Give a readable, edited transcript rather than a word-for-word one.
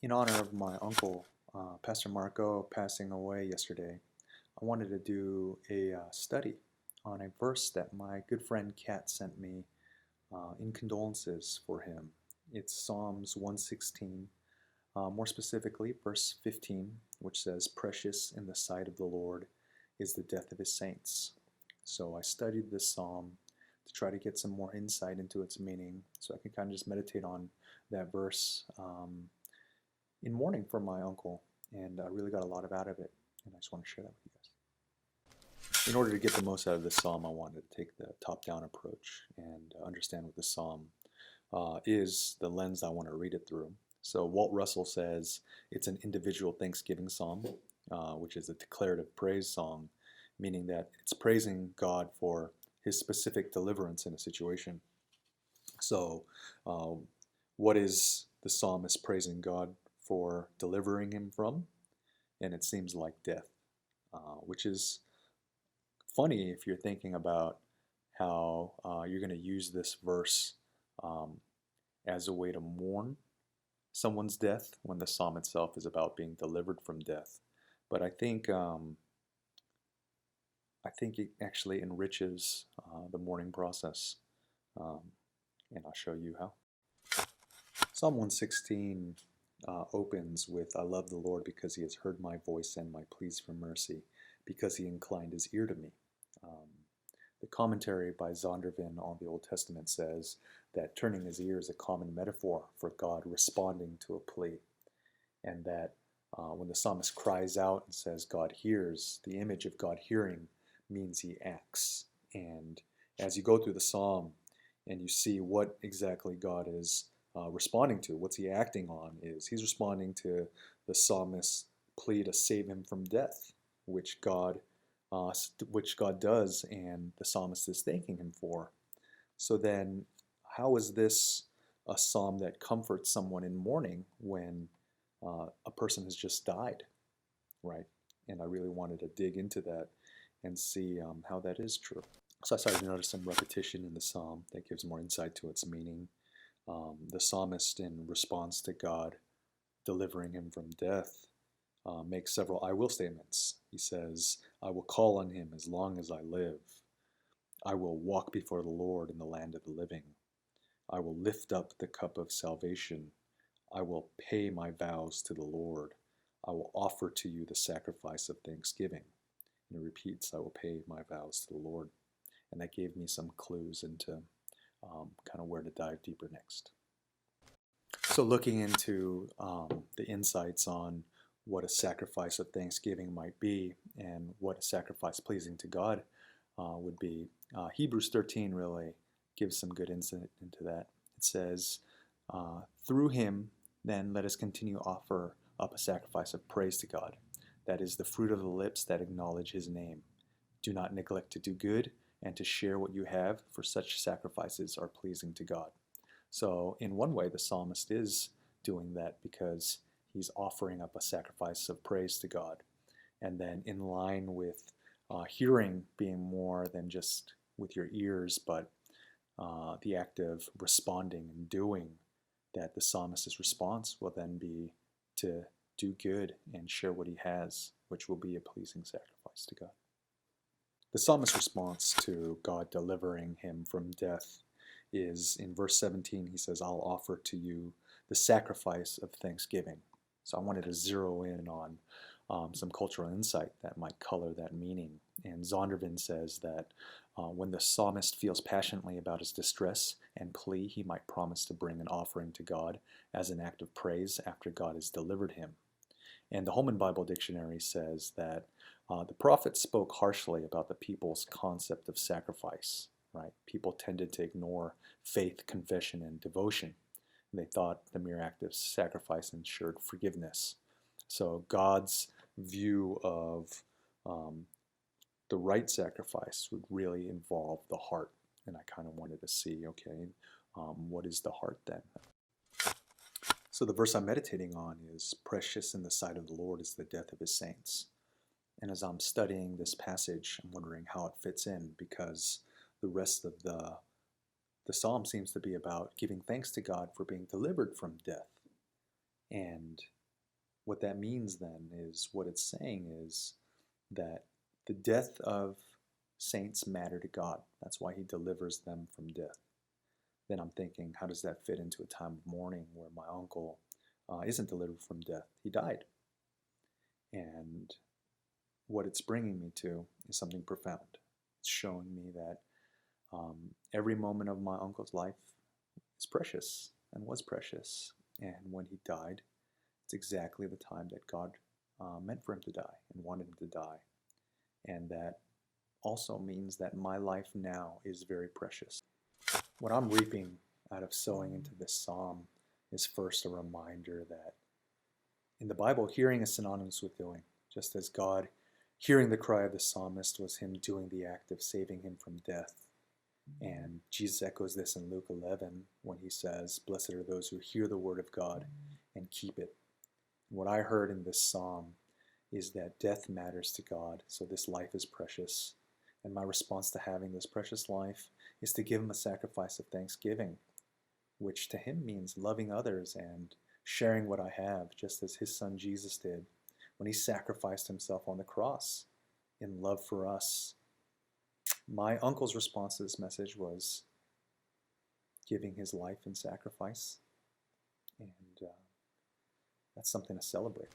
In honor of my uncle, Pastor Marco, passing away yesterday, I wanted to do a study on a verse that my good friend Kat sent me in condolences for him. It's Psalms 116, more specifically, verse 15, which says, "Precious in the sight of the Lord is the death of his saints." So I studied this psalm to try to get some more insight into its meaning so I can kind of just meditate on that verse in mourning for my uncle, and I really got a lot out of it, and I just want to share that with you guys. In order to get the most out of this psalm, I wanted to take the top-down approach and understand what the psalm is, the lens I want to read it through. So Walt Russell says it's an individual thanksgiving psalm, which is a declarative praise song, meaning that it's praising God for his specific deliverance in a situation. So, what is the psalmist praising God for delivering him from? And it seems like death, which is funny if you're thinking about how you're going to use this verse um, as a way to mourn someone's death when the psalm itself is about being delivered from death. But I think it actually enriches the mourning process, um, and I'll show you how. Psalm 116 opens with, "I love the Lord because he has heard my voice and my pleas for mercy, because he inclined his ear to me." Um, the commentary by Zondervan on the Old Testament says that turning his ear is a common metaphor for God responding to a plea, and that when the psalmist cries out and says God hears, the image of God hearing means he acts. And as you go through the psalm and you see what exactly God is responding to, what's he acting on, is he's responding to the psalmist's plea to save him from death, which God does, and the psalmist is thanking him for. So then, how is this a psalm that comforts someone in mourning when a person has just died, right? And I really wanted to dig into that and see how that is true. So I started to notice some repetition in the psalm that gives more insight to its meaning. The psalmist, in response to God delivering him from death, makes several "I will" statements. He says, "I will call on him as long as I live. I will walk before the Lord in the land of the living. I will lift up the cup of salvation. I will pay my vows to the Lord. I will offer to you the sacrifice of thanksgiving." And it repeats, "I will pay my vows to the Lord." And that gave me some clues into kind of where to dive deeper next. So looking into the insights on what a sacrifice of thanksgiving might be and what a sacrifice pleasing to God would be, Hebrews 13 really gives some good insight into that. It says, "Through him, then, let us continue to offer up a sacrifice of praise to God. That is the fruit of the lips that acknowledge his name. Do not neglect to do good and to share what you have, for such sacrifices are pleasing to God." So, in one way, the psalmist is doing that because he's offering up a sacrifice of praise to God. And then, in line with hearing being more than just with your ears, but the act of responding and doing, that the psalmist's response will then be to do good and share what he has, which will be a pleasing sacrifice to God. The psalmist's response to God delivering him from death is in verse 17. He says, "I'll offer to you the sacrifice of thanksgiving." So I wanted to zero in on some cultural insight that might color that meaning. And Zondervan says that when the psalmist feels passionately about his distress and plea, he might promise to bring an offering to God as an act of praise after God has delivered him. And the Holman Bible Dictionary says that the prophet spoke harshly about the people's concept of sacrifice. Right? People tended to ignore faith, confession, and devotion. And they thought the mere act of sacrifice ensured forgiveness. So God's view of the right sacrifice would really involve the heart. And I kind of wanted to see, okay, what is the heart then? So the verse I'm meditating on is, "Precious in the sight of the Lord is the death of his saints." And as I'm studying this passage, I'm wondering how it fits in, because the rest of the psalm seems to be about giving thanks to God for being delivered from death. And what that means then is, what it's saying is that the death of saints matter to God. That's why he delivers them from death. Then I'm thinking, how does that fit into a time of mourning where my uncle isn't delivered from death? He died. And what it's bringing me to is something profound. It's showing me that every moment of my uncle's life is precious and was precious. And when he died, it's exactly the time that God meant for him to die and wanted him to die. And that also means that my life now is very precious. What I'm reaping out of sowing into this psalm is first a reminder that in the Bible, hearing is synonymous with doing. Just as God, hearing the cry of the psalmist, was him doing the act of saving him from death. And Jesus echoes this in Luke 11 when he says, "Blessed are those who hear the word of God and keep it." And what I heard in this psalm is that death matters to God, so this life is precious. And my response to having this precious life is to give him a sacrifice of thanksgiving, which to him means loving others and sharing what I have, just as his son Jesus did when he sacrificed himself on the cross in love for us. My uncle's response to this message was giving his life in sacrifice, and that's something to celebrate.